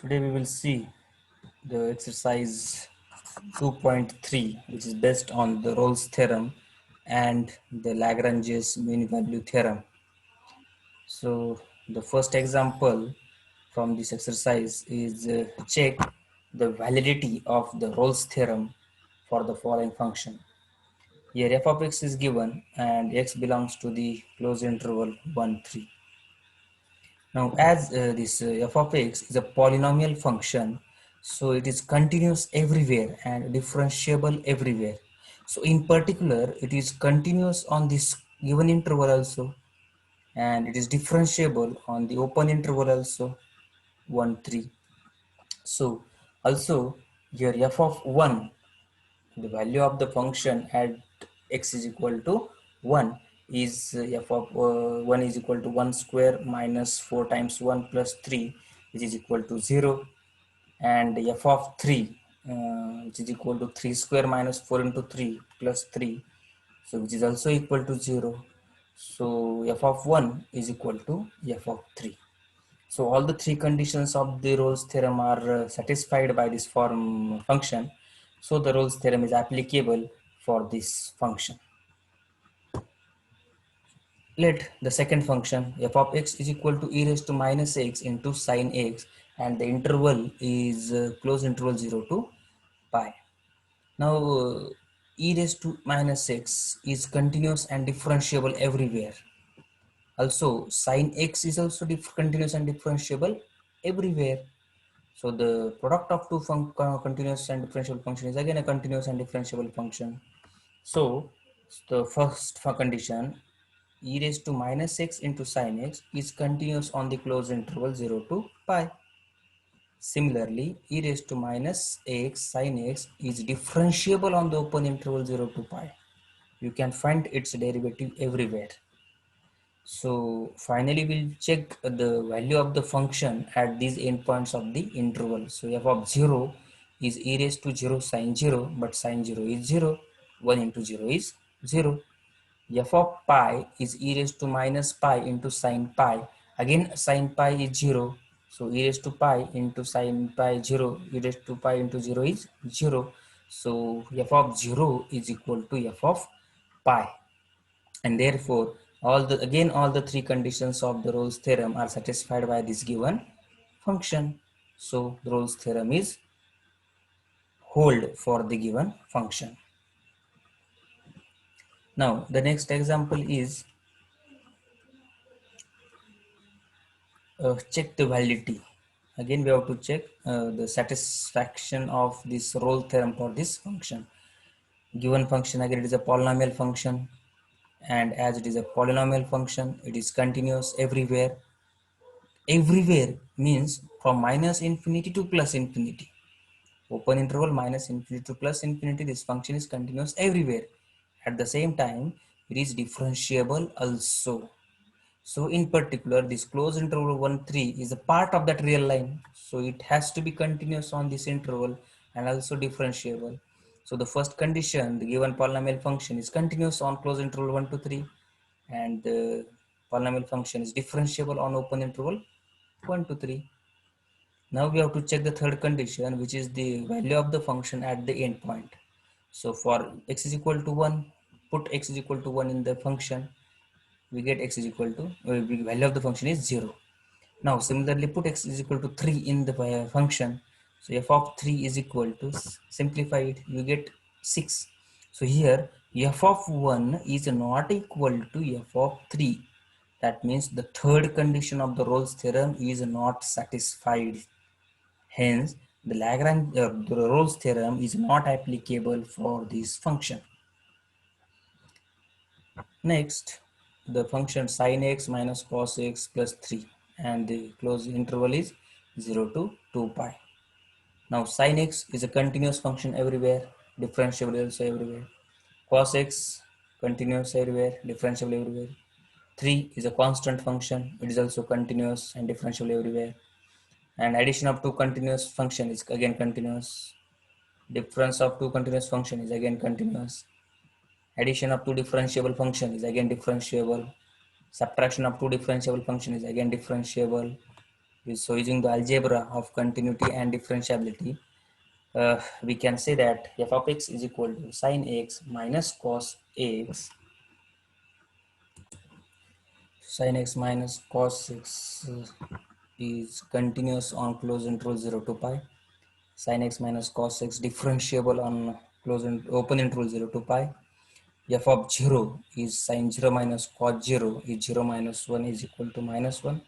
Today we will see the exercise 2.3, which is based on the Rolle's theorem and the Lagrange's mean value theorem. So the first example from this exercise is check the validity of the Rolle's theorem for the following function. Here f of x is given and x belongs to the closed interval 1, 3. Now, as this f of x is a polynomial function, so it is continuous everywhere and differentiable everywhere. So, in particular, it is continuous on this given interval also, and it is differentiable on the open interval also, 1, 3. So, also here f of 1, the value of the function at x is equal to 1 is f of 1 is equal to 1 square minus 4 times 1 plus 3, which is equal to 0, and f of 3 which is equal to 3 square minus 4 into 3 plus 3, so which is also equal to 0. So f of 1 is equal to f of 3. So all the three conditions of the Rolle's theorem are satisfied by this form function. So the Rolle's theorem is applicable for this function. Let the second function f of x is equal to e raised to minus x into sine x, and the interval is closed interval 0 to pi. Now e raised to minus x is continuous and differentiable everywhere. Also sine x is also continuous and differentiable everywhere. So the product of two continuous and differentiable function is again a continuous and differentiable function. So the first condition, e raised to minus x into sine x is continuous on the closed interval 0 to pi. Similarly, e raised to minus x sine x is differentiable on the open interval 0 to pi. You can find its derivative everywhere. So finally we'll check the value of the function at these endpoints of the interval. So f of 0 is e raised to 0 sine 0, but sine 0 is 0, 1 into 0 is 0. F of pi is e raised to minus pi into sine pi. Again sine pi is 0, so e raised to pi into sine pi 0, e raised to pi into 0 is 0. So f of 0 is equal to f of pi, and therefore all the three conditions of the Rolle's theorem are satisfied by this given function. So the Rolle's theorem is hold for the given function. Now the next example is check the validity. Again we have to check the satisfaction of this Rolle theorem for this function. Given function, again it is a polynomial function, and as it is a polynomial function, it is continuous everywhere. Everywhere means from minus infinity to plus infinity. Open interval minus infinity to plus infinity, this function is continuous everywhere. At the same time, it is differentiable also. So in particular, this closed interval 1, 3 is a part of that real line. So it has to be continuous on this interval and also differentiable. So the first condition, the given polynomial function is continuous on closed interval 1 to 3, and the polynomial function is differentiable on open interval 1 to 3. Now we have to check the third condition, which is the value of the function at the endpoint. So for x is equal to 1, put x is equal to 1 in the function, we get x is equal to, value of the function is 0. Now similarly put x is equal to 3 in the function, so f of 3 is equal to, simplify it, you get 6. So here f of 1 is not equal to f of 3. That means the third condition of the Rolle's theorem is not satisfied. Hence, the Rolle's theorem is not applicable for this function. Next, the function sin x minus cos x plus 3, and the closed interval is 0 to 2 pi. Now, sin x is a continuous function everywhere, differentiable also everywhere. Cos x continuous everywhere, differentiable everywhere. 3 is a constant function, it is also continuous and differentiable everywhere. And addition of two continuous function is again continuous. Difference of two continuous function is again continuous. Addition of two differentiable function is again differentiable. Subtraction of two differentiable function is again differentiable. So using the algebra of continuity and differentiability, we can say that f of x is equal to sine x minus cos x, sin x minus cos x is continuous on closed interval 0 to pi. Sin x minus cos x differentiable on open interval 0 to pi. F of 0 is sin 0 minus cos 0 is 0 minus 1 is equal to minus 1.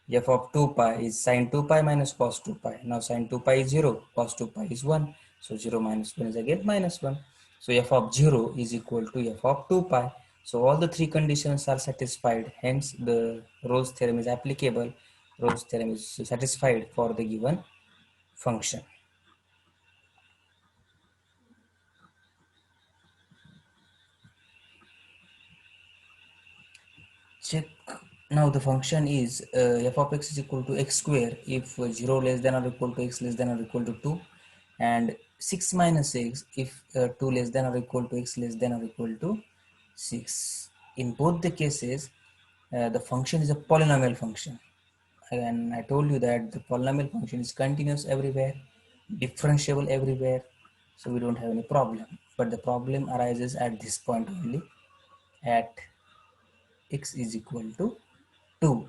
F of 2 pi is sin 2 pi minus cos 2 pi. Now sin 2 pi is 0, cos 2 pi is 1. So 0 minus 1 is again minus 1. So f of 0 is equal to f of 2 pi. So all the three conditions are satisfied. Hence the Rolle's theorem is applicable. Rolle's theorem is satisfied for the given function. Check. Now the function is f of x is equal to x square if 0 less than or equal to x less than or equal to 2, and 6 minus x if 2 less than or equal to x less than or equal to 6. In both the cases, the function is a polynomial function, and I told you that the polynomial function is continuous everywhere, differentiable everywhere, so we don't have any problem. But the problem arises at this point only, at x is equal to 2.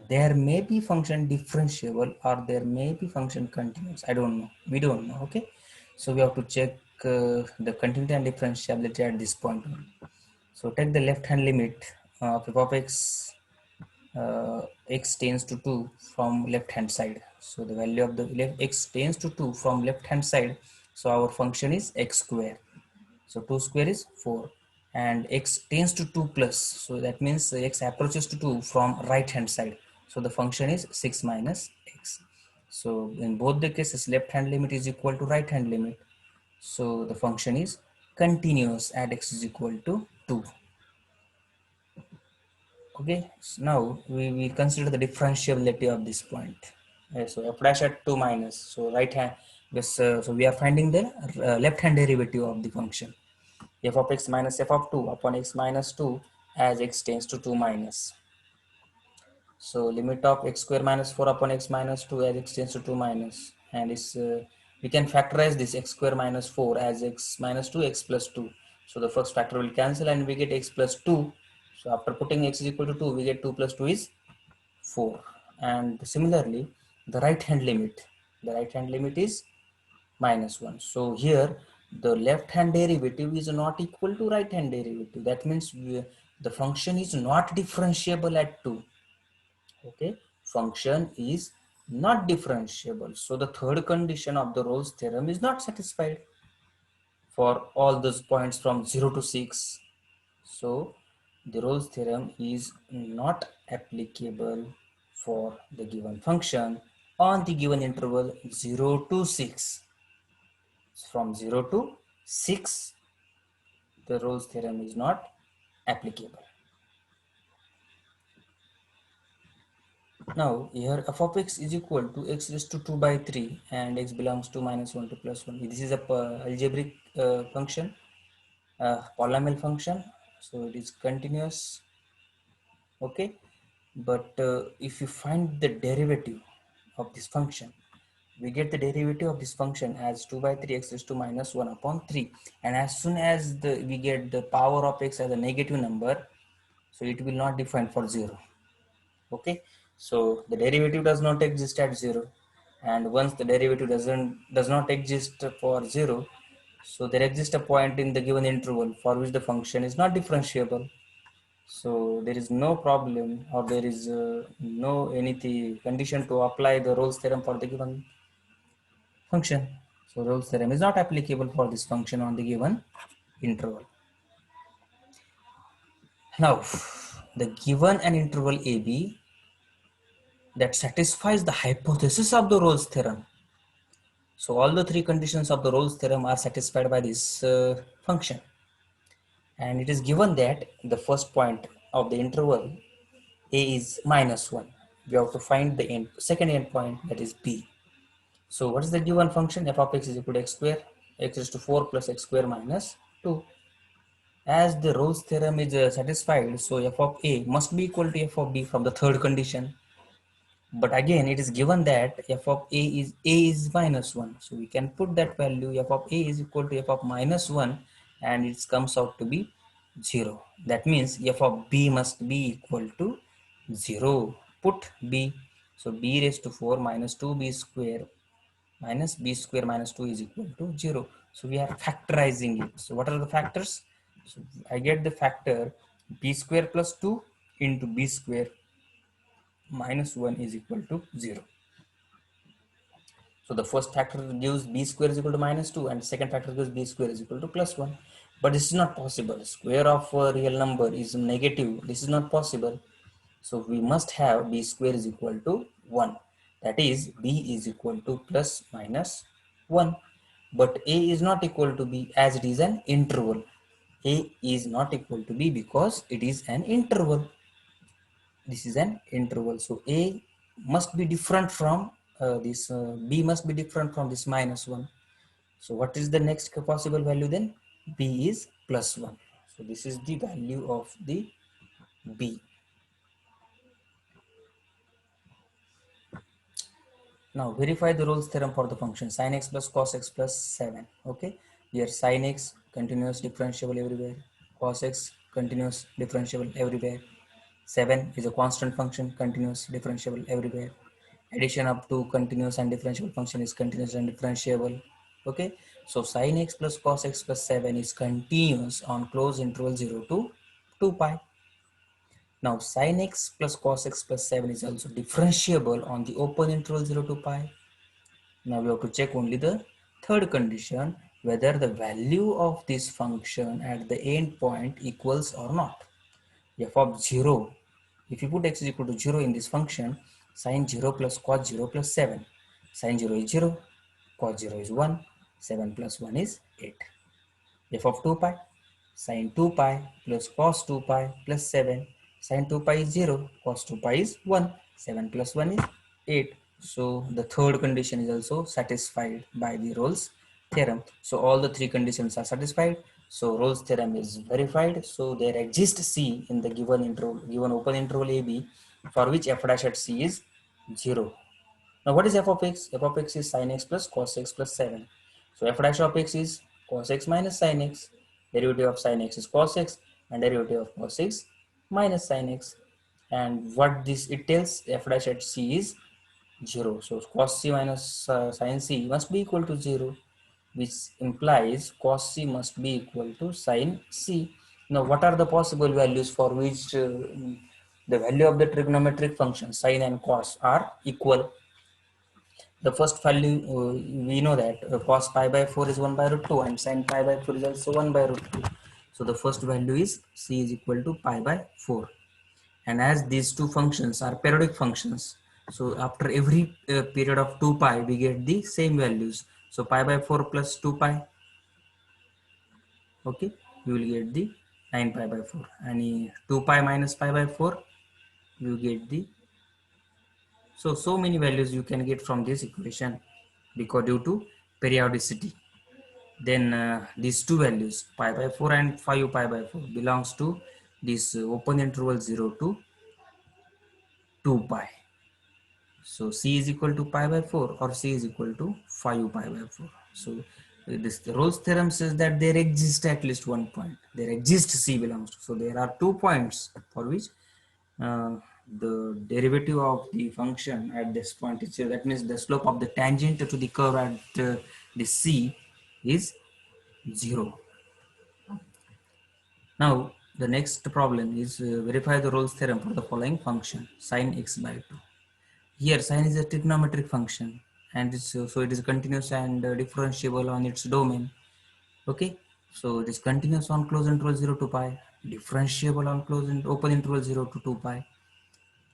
There may be function differentiable or there may be function continuous. I don't know, we don't know. Okay, so we have to check the continuity and differentiability at this point only. So take the left hand limit of f of x, x tends to 2 from left hand side. So the value of the x tends to 2 from left hand side, so our function is x square. So 2 square is 4, and x tends to 2 plus, so that means x approaches to 2 from right hand side, so the function is 6 minus x. So in both the cases, left hand limit is equal to right hand limit, so the function is continuous at x is equal to 2. Okay, so now we will consider the differentiability of this point. So f dash at 2 minus, so right hand this, so we are finding the left hand derivative of the function f of x minus f of 2 upon x minus 2 as x tends to 2 minus. So limit of x square minus 4 upon x minus 2 as x tends to 2 minus, and is we can factorize this x square minus 4 as x minus 2 x plus 2. So the first factor will cancel and we get x plus 2. So after putting x is equal to 2, we get 2 plus 2 is 4. And similarly, the right hand limit is minus 1. So here the left hand derivative is not equal to right hand derivative. That means the function is not differentiable at 2. Okay, function is not differentiable. So the third condition of the Rolle's theorem is not satisfied for all those points from 0 to 6. So the Rolle's theorem is not applicable for the given function on the given interval 0 to 6. From 0 to 6, the Rolle's theorem is not applicable. Now here f of x is equal to x raised to 2 by 3 and x belongs to minus 1 to plus 1. This is a algebraic function, polynomial function, so it is continuous. Okay, but if you find the derivative of this function, we get the derivative of this function as 2 by 3 x raised to minus 1 upon 3, and as soon as we get the power of x as a negative number, so it will not define for 0. Okay, so the derivative does not exist at 0, and once the derivative does not exist for 0, so there exists a point in the given interval for which the function is not differentiable. So there is no problem, or there is no anything condition to apply the Rolle's theorem for the given function. So Rolle's theorem is not applicable for this function on the given interval. Now, the given an interval AB that satisfies the hypothesis of the Rolle's theorem. So all the three conditions of the Rolle's theorem are satisfied by this function. And it is given that the first point of the interval A is minus 1. We have to find the second endpoint, that is B. So what is the given function? F of x is equal to x square, x raised to 4 plus x square minus 2. As the Rolle's theorem is satisfied, so f of A must be equal to f of B from the third condition. But again, it is given that f of a is minus 1. So we can put that value f of a is equal to f of minus 1, and it comes out to be 0. That means f of b must be equal to 0. Put b. So b raised to 4 minus 2b square minus b square minus 2 is equal to 0. So we are factorizing it. So what are the factors? So I get the factor b square plus 2 into b square minus 1 is equal to 0. So the first factor gives b square is equal to minus 2, and second factor gives b square is equal to plus 1. But this is not possible. Square of a real number is negative. This is not possible. So we must have b square is equal to 1. That is, b is equal to plus minus 1. But a is not equal to b as it is an interval. A is not equal to b because it is an interval. This is an interval. So a must be different from this b must be different from this minus 1. So what is the next possible value then? B is plus 1. So this is the value of the b. Now verify the Rolle's theorem for the function sin x plus cos x plus 7. Okay, here sin x continuous differentiable everywhere, cos x continuous differentiable everywhere, 7 is a constant function, continuous differentiable everywhere. Addition up to continuous and differentiable function is continuous and differentiable. Okay, so sin x plus cos x plus 7 is continuous on closed interval 0 to 2 pi. Now sin x plus cos x plus 7 is also differentiable on the open interval 0 to pi. Now we have to check only the third condition, whether the value of this function at the end point equals or not. F of 0, if you put x is equal to 0 in this function, sin 0 plus cos 0 plus 7. Sin 0 is 0, cos 0 is 1, 7 plus 1 is 8. F of 2 pi, sin 2 pi plus cos 2 pi plus 7. Sin 2 pi is 0, cos 2 pi is 1, 7 plus 1 is 8. So the third condition is also satisfied by the Rolle's theorem. So all the three conditions are satisfied. So Rolle's theorem is verified. So there exists C in the given interval, given open interval AB, for which f dash at C is 0. Now what is f of x? F of x is sin x plus cos x plus 7. So f dash of x is cos x minus sin x. Derivative of sin x is cos x, and derivative of cos x minus sin x. And what this it tells, f dash at c is 0. So cos c minus sin c must be equal to 0, which implies cos c must be equal to sin c. Now what are the possible values for which the value of the trigonometric function sin and cos are equal? The first value, we know that cos pi by 4 is 1 by root 2, and sin pi by 4 is also 1 by root 2. So the first value is c is equal to pi by 4. And as these two functions are periodic functions, so after every period of 2 pi we get the same values. So pi by 4 plus 2 pi, okay, we will get the 9 pi by 4. And 2 pi minus pi by 4, you get the, so many values you can get from this equation, because due to periodicity. Then these two values pi by 4 and 5 pi by 4 belongs to this open interval 0 to 2 pi. So c is equal to pi by 4 or c is equal to 5 pi by 4. So this the Rolle's theorem says that there exists at least one point. There exists c belongs to. So there are 2 points for which uh, the derivative of the function at this point is, that means the slope of the tangent to the curve at the c is 0. Now the next problem is verify the Rolle's theorem for the following function sin x by 2. Here sin is a trigonometric function, and so it is continuous and differentiable on its domain. Okay, so it is continuous on closed interval 0 to pi, differentiable on closed and open interval 0 to 2 pi.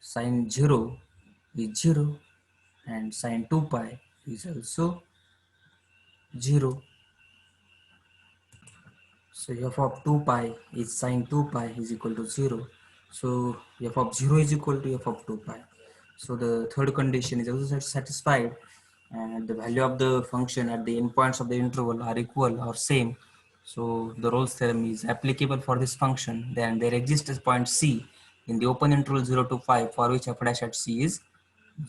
Sin 0 is 0, and sin 2 pi is also 0. So f of 2 pi is sin 2 pi is equal to 0. So f of 0 is equal to f of 2 pi. So the third condition is also satisfied, and the value of the function at the endpoints of the interval are equal or same. So the Rolle's theorem is applicable for this function. Then there exists a point C in the open interval 0 to 5 for which f dash at C is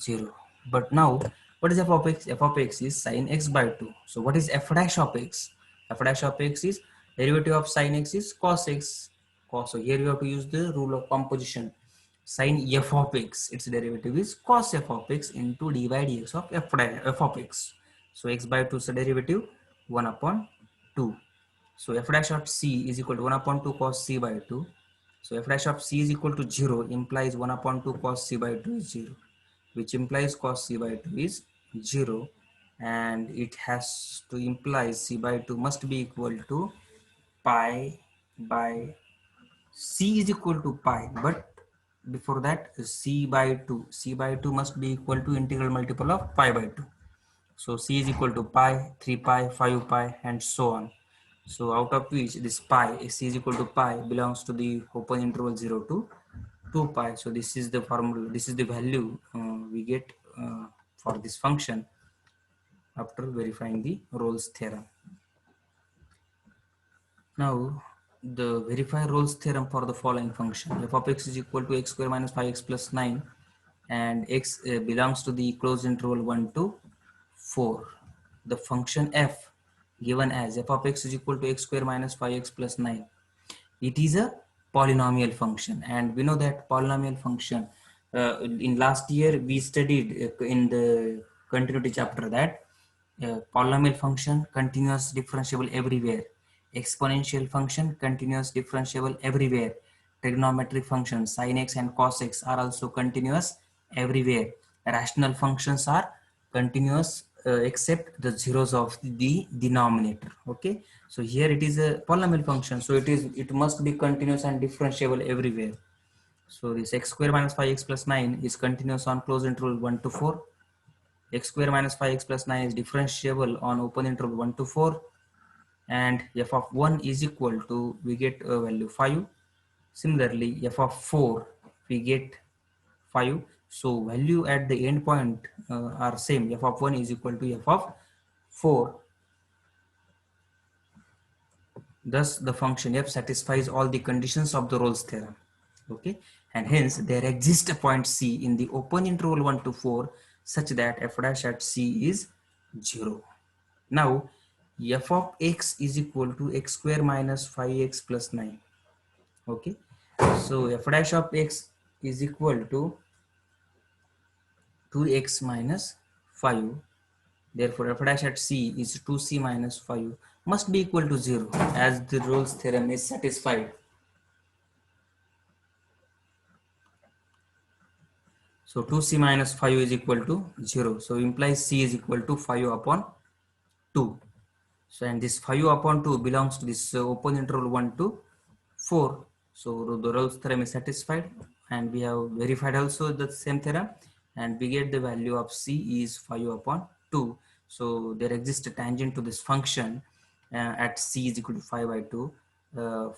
0. But now, what is f of x? F of x is sin x by 2. So what is f dash of x? F dash of x is derivative of sin x is cos x. So here you have to use the rule of composition. Sin f of x, its derivative is cos f of x into d by dx of f of x. So x by 2 is the derivative 1 upon 2. So f dash of c is equal to 1 upon 2 cos c by 2. So f dash of c is equal to 0 implies 1 upon 2 cos c by 2 is 0, which implies cos c by 2 is 0, and it has to imply c by 2 must be equal to pi by c is equal to pi, but before that c by 2 must be equal to integral multiple of pi by 2. So c is equal to pi, 3 pi, 5 pi, and so on. So out of which this pi, c is equal to pi, belongs to the open interval 0 to 2 pi. So this is the formula, this is the value we get for this function after verifying the Rolle's theorem. Now the verify Rolle's theorem for the following function: f of x is equal to x square minus 5x plus 9, and x belongs to the closed interval 1 to 4. The function f given as f of x is equal to x square minus 5x plus 9, it is a polynomial function, and we know that polynomial function, in last year we studied in the continuity chapter that polynomial function continuous differentiable everywhere, exponential function continuous differentiable everywhere, trigonometric functions sin x and cos x are also continuous everywhere, rational functions are continuous except the zeros of the denominator. Okay, so here it is a polynomial function, so it must be continuous and differentiable everywhere. So this x square minus 5x plus 9 is continuous on closed interval 1 to 4. X square minus 5x plus 9 is differentiable on open interval 1 to 4, and f of 1 is equal to, we get a value 5. Similarly, f of 4 we get 5. So value at the end point are same. F of 1 is equal to f of 4. Thus the function f satisfies all the conditions of the Rolle's theorem. Okay, and hence there exists a point c in the open interval 1 to 4 such that f dash at c is 0. Now f of x is equal to x square minus 5x plus 9. Okay, so f dash of x is equal to 2x minus 5. Therefore f dash at c is 2c minus 5 must be equal to 0 as the Rolle's theorem is satisfied. So 2c minus 5 is equal to 0. So implies c is equal to 5 upon 2. So and this 5 upon 2 belongs to this open interval 1 to 4. So the Rolle's theorem is satisfied, and we have verified also the same theorem, and we get the value of c is 5 upon 2. So there exists a tangent to this function at c is equal to 5 by 2,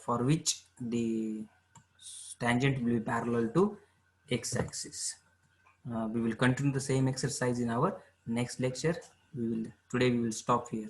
for which the tangent will be parallel to x-axis. We will continue the same exercise in our next lecture. Today we will stop here.